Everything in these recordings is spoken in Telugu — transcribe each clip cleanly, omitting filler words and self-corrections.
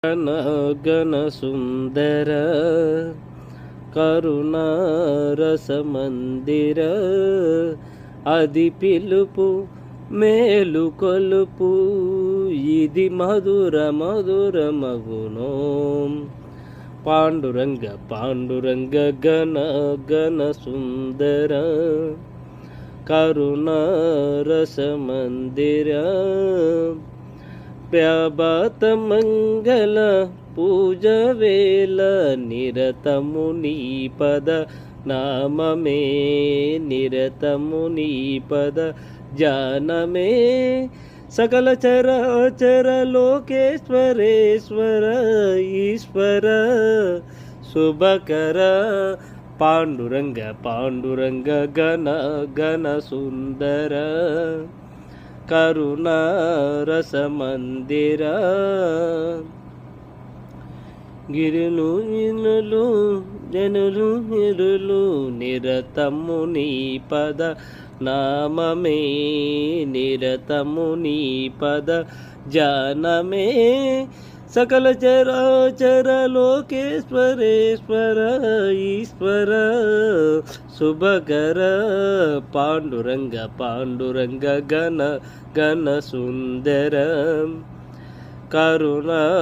గణ గణ సుందర కరుణారసమందిర అది పిలుపు మేలు కొలుపు ఇది మధుర మధుర మగునో పాండురంగ పాండురంగ గణ గణ సుందర కరుణారసమందిర వ్యాబాత మంగళ పూజ వేళ నిరతము నీ పద నామమే నిరతము నీ పద జానమే సకల చరాచర లోకేశ్వరేశ్వర ఈశ్వర శుభకర పాండురంగ పాండురంగ గణ గణ సుందర కరుణారసమందిర గిరులు ఇనులు జనులు నిరులు నిరతము నీ పద నామమే నిరతము నీ పద జానమే సకల చరాచర లోకేశ్వరేశ్వర ఈశ్వర శుభకర పాండురంగ పాండురంగ గణ గణ సుందర కరుణారసమందిర.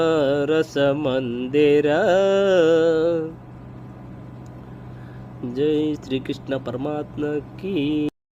జై శ్రీకృష్ణ పరమాత్మకి.